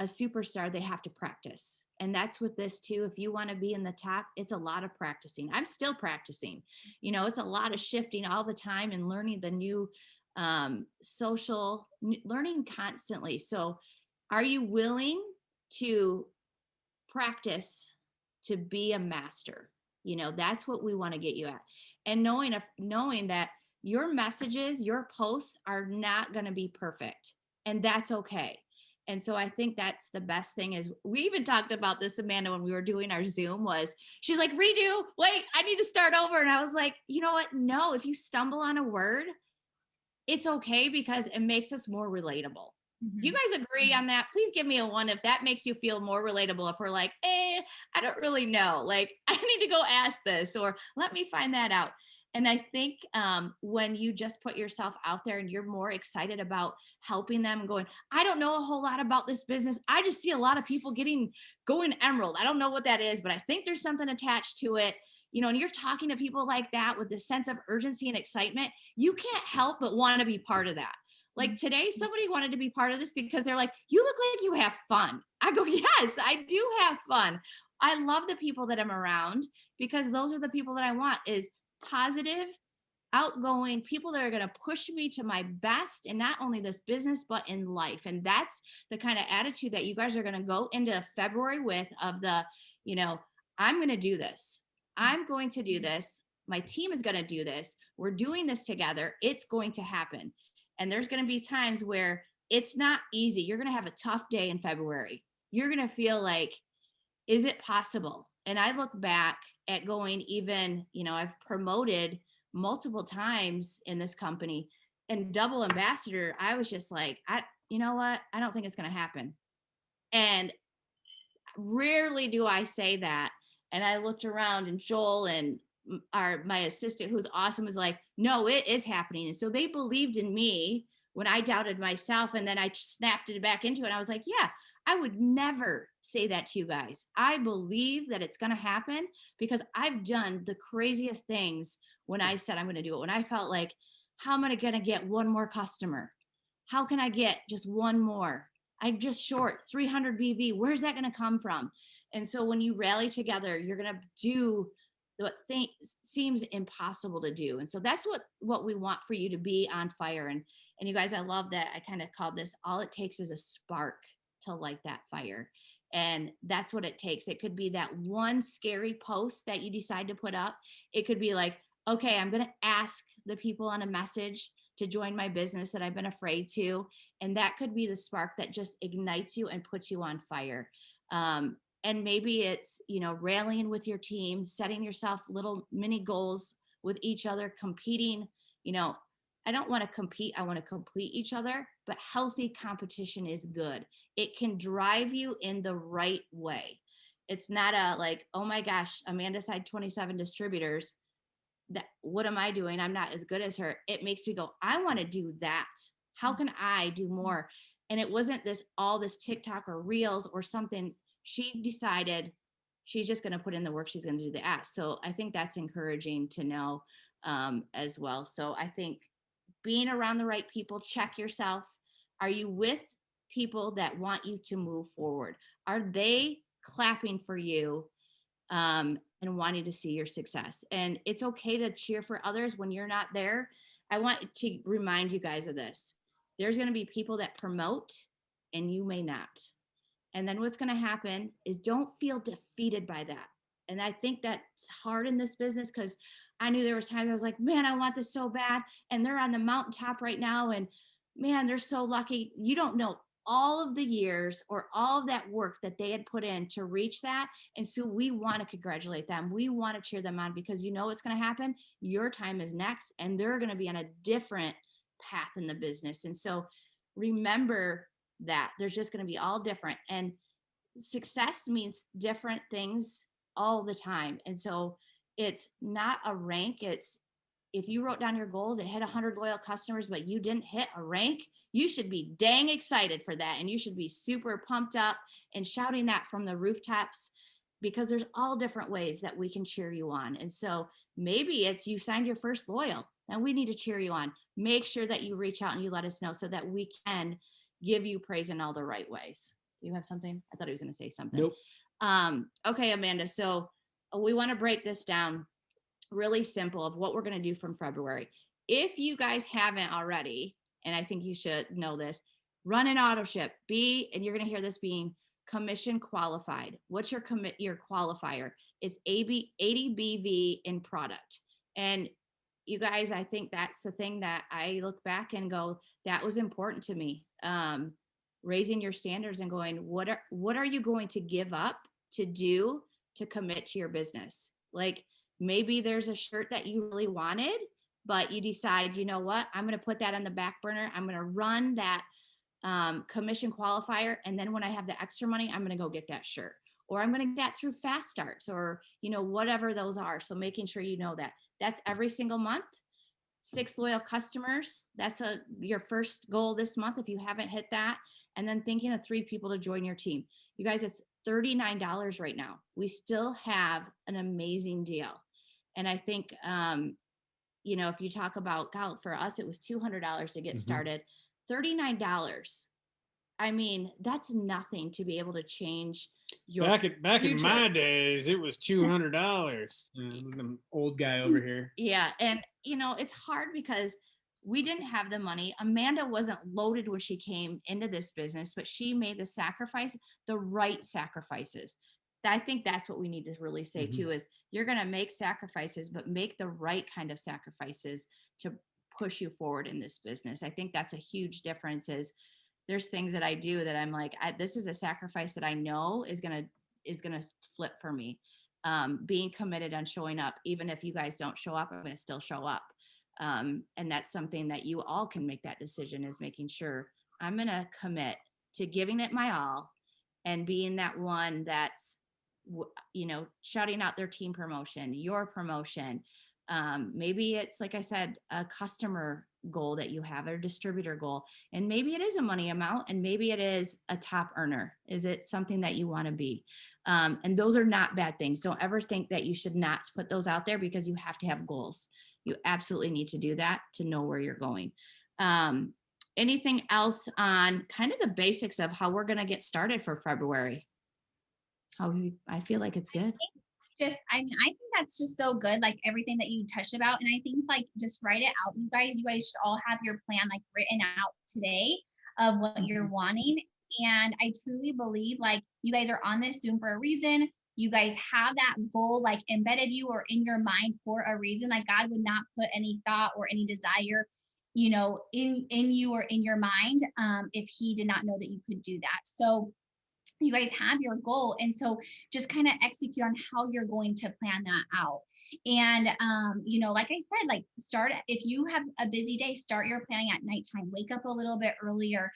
a superstar, they have to practice. And that's with this too. If you want to be in the top, it's a lot of practicing. I'm still practicing. It's a lot of shifting all the time and learning the new learning constantly. So are you willing to practice to be a master? That's what we want to get you at. And knowing that your messages, your posts are not going to be perfect, and that's okay. And so I think that's the best thing is we even talked about this, Amanda, when we were doing our Zoom was she's like, redo, wait, I need to start over. And I was like, you know what? No, if you stumble on a word, it's okay because it makes us more relatable. Do you Mhm. guys agree on that? Please give me a one if that makes you feel more relatable. If we're like, I don't really know. Like, I need to go ask this or let me find that out. And I think when you just put yourself out there and you're more excited about helping them and going, I don't know a whole lot about this business. I just see a lot of people going emerald. I don't know what that is, but I think there's something attached to it. And you're talking to people like that with this sense of urgency and excitement, you can't help but want to be part of that. Like today, somebody wanted to be part of this because they're like, you look like you have fun. I go, yes, I do have fun. I love the people that I'm around because those are the people that I want is positive, outgoing people that are going to push me to my best in not only this business, but in life. And that's the kind of attitude that you guys are going to go into February with of the, you know, I'm going to do this. I'm going to do this. My team is going to do this. We're doing this together. It's going to happen. And there's going to be times where it's not easy. You're going to have a tough day in February. You're going to feel like, is it possible? And I look back at going even, I've promoted multiple times in this company and double ambassador. I was just like, you know what? I don't think it's going to happen. And rarely do I say that. And I looked around and Joel and my assistant, who's awesome, was like, no, it is happening. And so they believed in me when I doubted myself. And then I snapped it back into it. I was like, yeah, I would never say that to you guys. I believe that it's going to happen because I've done the craziest things when I said I'm going to do it. When I felt like, how am I going to get one more customer? How can I get just one more? I'm just short 300 BV. Where's that going to come from? And so when you rally together, you're going to do what seems impossible to do. And so that's what we want for you to be on fire. And you guys, I love that. I kind of called this, all it takes is a spark to light that fire. And that's what it takes. It could be that one scary post that you decide to put up. It could be like, okay, I'm going to ask the people on a message to join my business that I've been afraid to. And that could be the spark that just ignites you and puts you on fire. And maybe it's, rallying with your team, setting yourself little mini goals with each other, competing. I don't want to compete. I want to complete each other, but healthy competition is good. It can drive you in the right way. It's not like, oh my gosh, Amanda signed 27 distributors. That what am I doing? I'm not as good as her. It makes me go, I want to do that. How can I do more? And it wasn't all this TikTok or reels or something. She decided she's just going to put in the work. She's going to do the ask. So I think that's encouraging to know as well. So I think being around the right people, check yourself. Are you with people that want you to move forward? Are they clapping for you and wanting to see your success? And it's okay to cheer for others when you're not there. I want to remind you guys of this. There's going to be people that promote and you may not. And then what's going to happen is don't feel defeated by that. And I think that's hard in this business because I knew there was times I was like, man, I want this so bad. And they're on the mountaintop right now. And man, they're so lucky. You don't know all of the years or all of that work that they had put in to reach that. And so we want to congratulate them. We want to cheer them on because you know what's going to happen. Your time is next and they're going to be on a different path in the business. And so remember that there's just going to be all different, and success means different things all the time. And so it's not a rank. It's if you wrote down your goal to hit 100 loyal customers, but you didn't hit a rank, you should be dang excited for that. And you should be super pumped up and shouting that from the rooftops because there's all different ways that we can cheer you on. And so maybe it's you signed your first loyal and we need to cheer you on. Make sure that you reach out and you let us know so that we can give you praise in all the right ways. Do you have something? I thought he was going to say something. Nope. Okay, Amanda. So we want to break this down really simple of what we're going to do from February. If you guys haven't already, and I think you should know this, run an auto ship. And you're going to hear this being commission qualified. What's your qualifier? It's 80 BV in product. And you guys, I think that's the thing that I look back and go, that was important to me. raising your standards and going, what are you going to give up to do to commit to your business? Like maybe there's a shirt that you really wanted, but you decide, you know what, I'm going to put that on the back burner. I'm going to run that commission qualifier. And then when I have the extra money, I'm going to go get that shirt, or I'm going to get that through fast starts, or, you know, whatever those are. So making sure you know that that's every single month. 6 loyal customers. That's your first goal this month if you haven't hit that. And then thinking of 3 people to join your team. You guys, it's $39 right now. We still have an amazing deal. And I think, you know, if you talk about, God, for us, it was $200 to get started. $39. I mean, that's nothing to be able to change your back in future. my days, it was $200. The old guy over here. Yeah. And, you know, it's hard because we didn't have the money. Amanda wasn't loaded when she came into this business, but she made the right sacrifices. I think that's what we need to really say too, is you're going to make sacrifices, but make the right kind of sacrifices to push you forward in this business. I think that's a huge difference. Is there's things that I do that I'm like, this is a sacrifice that I know is going to flip for me. Being committed on showing up, even if you guys don't show up, I'm going to still show up. And that's something that you all can make that decision, is making sure I'm going to commit to giving it my all and being that one that's, you know, shouting out their team promotion, your promotion. Maybe it's, like I said, a customer goal that you have, or a distributor goal. And maybe it is a money amount, and maybe it is a top earner. Is it something that you want to be? And those are not bad things. Don't ever think that you should not put those out there, because you have to have goals. You absolutely need to do that to know where you're going. Anything else on kind of the basics of how we're going to get started for February? I feel like it's good. I mean, I think that's just so good, like everything that you touched about. And I think, like, just write it out. You guys should all have your plan like written out today of what you're wanting. And I truly believe, like, you guys are on this Zoom for a reason. You guys have that goal like embedded you or in your mind for a reason. Like, God would not put any thought or any desire, you know, in you or in your mind, if he did not know that you could do that. So you guys have your goal, and so just kind of execute on how you're going to plan that out. And you know, like I said, like, start, if you have a busy day, start your planning at nighttime. Wake up a little bit earlier.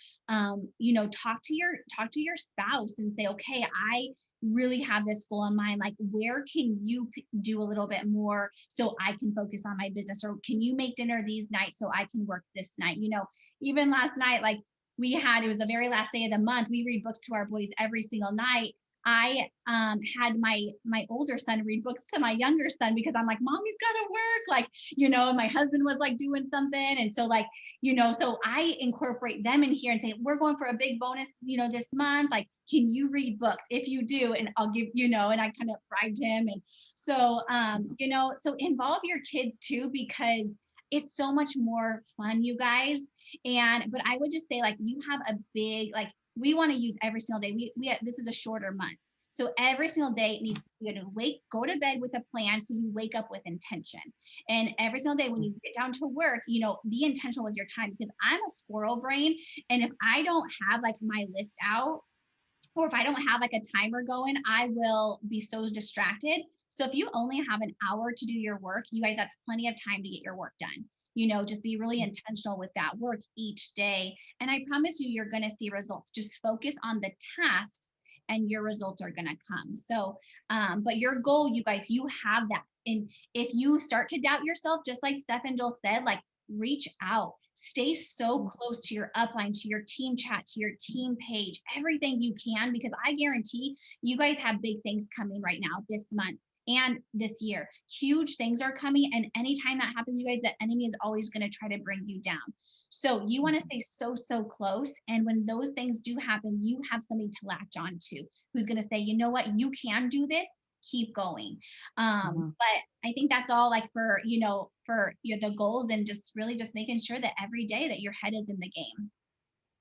You know, talk to your spouse and say, okay, I really have this goal in mind. Like, where can you do a little bit more so I can focus on my business? Or can you make dinner these nights so I can work this night? You know, even last night, like, it was the very last day of the month. We read books to our boys every single night. I had my older son read books to my younger son, because I'm like, mommy's got to work, like, you know, and my husband was like doing something. And so, like, you know, so I incorporate them in here and say, we're going for a big bonus, you know, this month. Like, can you read books? If you do, and I'll give, you know, and I kind of bribed him. And so, you know, so involve your kids too, because it's so much more fun, you guys. But I would just say, like, you have a big, like, we want to use every single day. This is a shorter month. So every single day it needs, you know, go to bed with a plan. So you wake up with intention. And every single day when you get down to work, you know, be intentional with your time, because I'm a squirrel brain. And if I don't have like my list out, or if I don't have like a timer going, I will be so distracted. So if you only have an hour to do your work, you guys, that's plenty of time to get your work done. You know, just be really intentional with that work each day. And I promise you, you're going to see results. Just focus on the tasks and your results are going to come. So, but your goal, you guys, you have that. And if you start to doubt yourself, just like Steph and Joel said, like, reach out, stay so close to your upline, to your team chat, to your team page, everything you can, because I guarantee you guys have big things coming right now this month and this year. Huge things are coming. And anytime that happens, you guys, the enemy is always going to try to bring you down. So you want to stay so close. And when those things do happen, you have somebody to latch on to, who's going to say, you know what, you can do this, keep going. But I think that's all, like, for, you know, the goals, and just really just making sure that every day that your head is in the game.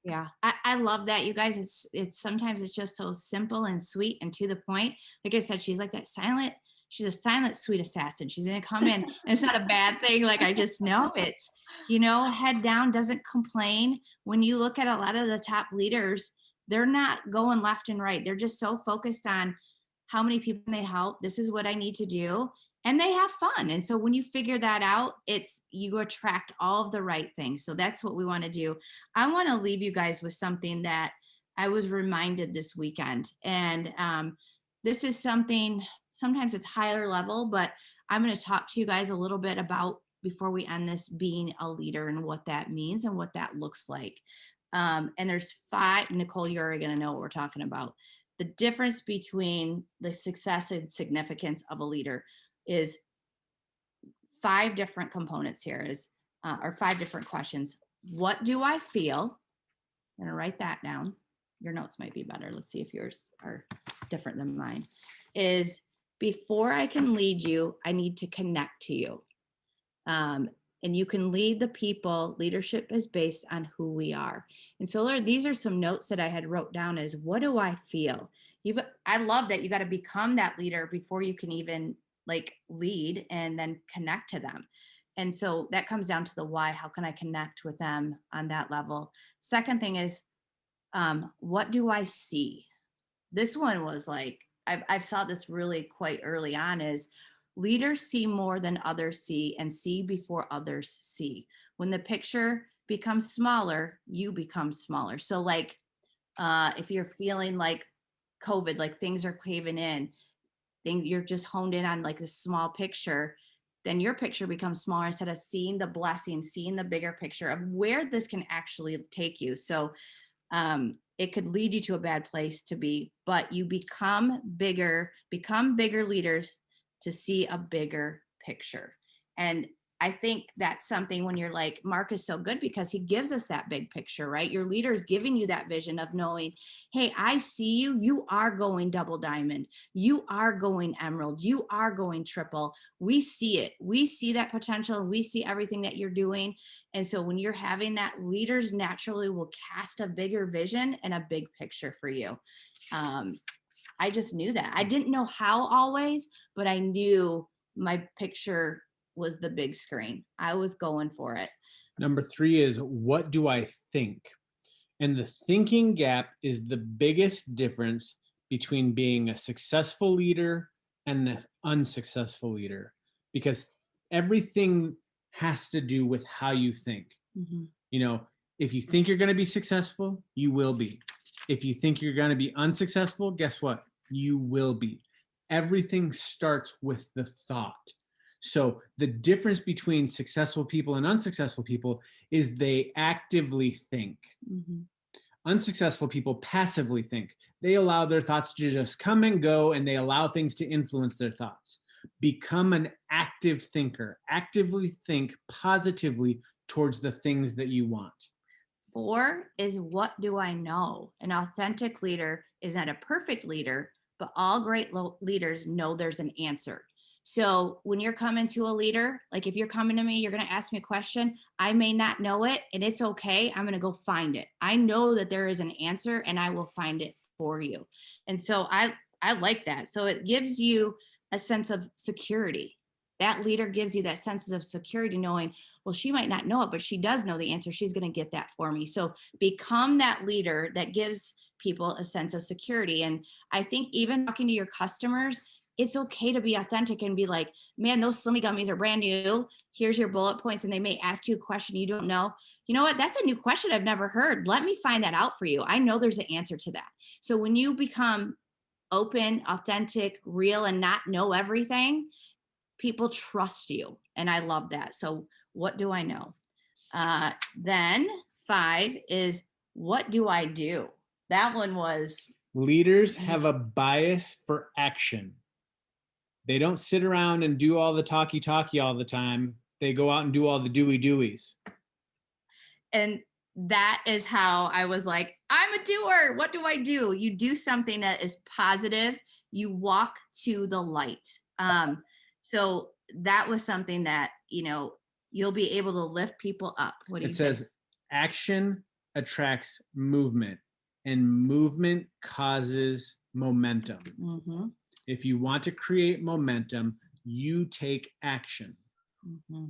Yeah, I love that, you guys. It's sometimes it's just so simple and sweet and to the point. Like I said, she's like she's a silent, sweet assassin. She's going to come in, and it's not a bad thing. Like, I just know it's, you know, head down, doesn't complain. When you look at a lot of the top leaders, they're not going left and right. They're just so focused on how many people can they help. This is what I need to do. And they have fun. And so when you figure that out, you attract all of the right things. So that's what we want to do. I want to leave you guys with something that I was reminded this weekend. And this is something, sometimes it's higher level, but I'm going to talk to you guys a little bit about, before we end this, being a leader and what that means and what that looks like. And there's 5, Nicole, you're already going to know what we're talking about. The difference between the success and significance of a leader is 5 different components here, or 5 different questions. What do I feel? I'm going to write that down. Your notes might be better. Let's see if yours are different than mine. Is, before I can lead you, I need to connect to you. And you can lead the people. Leadership is based on who we are. And so these are some notes that I had wrote down as, what do I feel? I love that you got to become that leader before you can even like lead and then connect to them. And so that comes down to the why. How can I connect with them on that level? Second thing is, what do I see? This one was like, I've saw this really quite early on, is leaders see more than others see, and see before others see. When the picture becomes smaller, you become smaller. So like, if you're feeling like COVID, like things are caving in, you're just honed in on like a small picture, then your picture becomes smaller instead of seeing the blessing, seeing the bigger picture of where this can actually take you. So it could lead you to a bad place to be, but you become bigger leaders to see a bigger picture. And I think that's something, when you're like, Mark is so good because he gives us that big picture, right? Your leader is giving you that vision of knowing, hey, I see you. You are going double diamond. You are going emerald. You are going triple. We see it. We see that potential. We see everything that you're doing. And so when you're having that, leaders naturally will cast a bigger vision and a big picture for you. I just knew that. I didn't know how always, but I knew my picture was the big screen. I was going for it. Number 3 is, what do I think? And the thinking gap is the biggest difference between being a successful leader and an unsuccessful leader, because everything has to do with how you think. Mm-hmm. You know, if you think you're going to be successful, you will be. If you think you're going to be unsuccessful, guess what? You will be. Everything starts with the thought. So the difference between successful people and unsuccessful people is they actively think. Mm-hmm. Unsuccessful people passively think. They allow their thoughts to just come and go, and they allow things to influence their thoughts. Become an active thinker. Actively think positively towards the things that you want. 4 is, what do I know? An authentic leader is not a perfect leader, but all great leaders know there's an answer. So when you're coming to a leader, like if you're coming to me, you're going to ask me a question. I may not know it, and it's okay. I'm going to go find it. I know that there is an answer, and I will find it for you. And so I like that. So it gives you a sense of security. That leader gives you that sense of security, knowing, well, she might not know it, but she does know the answer. She's going to get that for me. So become that leader that gives people a sense of security. And I think even talking to your customers, it's okay to be authentic and be like, man, those Slimmy gummies are brand new. Here's your bullet points. And they may ask you a question you don't know. You know what? That's a new question I've never heard. Let me find that out for you. I know there's an answer to that. So when you become open, authentic, real, and not know everything, people trust you. And I love that. So what do I know? Then 5 is, what do I do? That one was, leaders have a bias for action. They don't sit around and do all the talky all the time. They go out and do all the doies. and that is how I was like, I'm a doer. What do I do? You do something that is positive. You walk to the light. So that was something that, you'll be able to lift people up. What do you say? It says action attracts movement, and movement causes momentum. Mm-hmm. If you want to create momentum, you take action. Mm-hmm.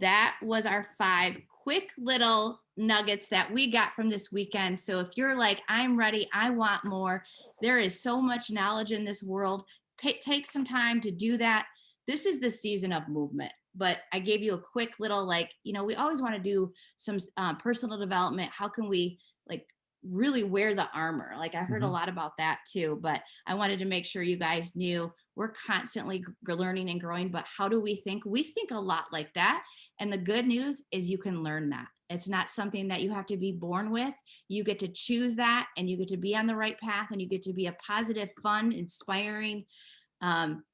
That was our 5 quick little nuggets that we got from this weekend. So if you're like, I'm ready, I want more, there is so much knowledge in this world. Take some time to do that. This is the season of movement. But I gave you a quick little, like, we always want to do some personal development. How can we like really wear the armor? Like I heard a lot about that too, but I wanted to make sure you guys knew we're constantly learning and growing. But how do we think? We think a lot like that. And the good news is you can learn that. It's not something that you have to be born with. You get to choose that, and you get to be on the right path, and you get to be a positive, fun, inspiring, um,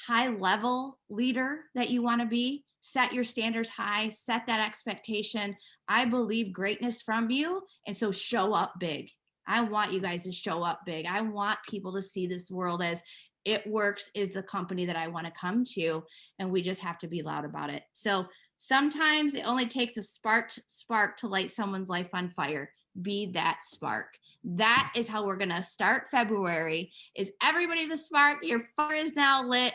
high level leader that you want to be. Set your standards high, set that expectation. I believe greatness from you. And so show up big. I want you guys to show up big. I want people to see this world as It Works is the company that I want to come to. And we just have to be loud about it. So sometimes it only takes a spark to light someone's life on fire. Be that spark. That is how we're going to start February. Is everybody's a spark. Your fire is now lit.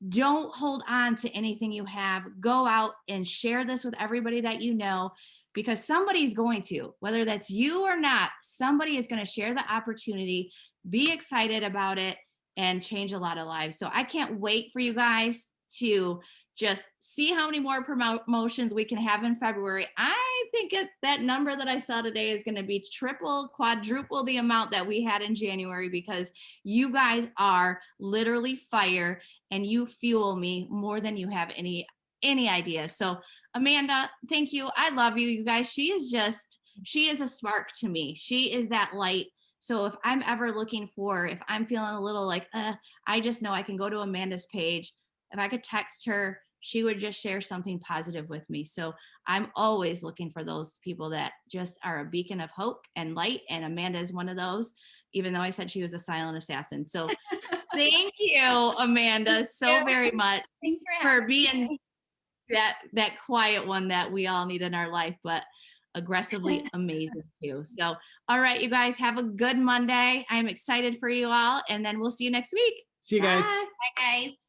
Don't hold on to anything you have. Go out and share this with everybody that you know, because somebody's going to, whether that's you or not, somebody is going to share the opportunity, be excited about it, and change a lot of lives. So I can't wait for you guys to just see how many more promotions we can have in February. I think that number that I saw today is going to be triple, quadruple the amount that we had in January, because you guys are literally fire and you fuel me more than you have any idea. So Amanda, thank you. I love you, you guys. She is a spark to me. She is that light. So if I'm ever if I'm feeling a little like, I just know I can go to Amanda's page. If I could text her, she would just share something positive with me. So I'm always looking for those people that just are a beacon of hope and light. And Amanda is one of those, even though I said she was a silent assassin. So thank you, Amanda, so very much Thanks for being that quiet one that we all need in our life, but aggressively amazing too. So, all right, you guys have a good Monday. I'm excited for you all. And then we'll see you next week. See you guys. Bye, guys.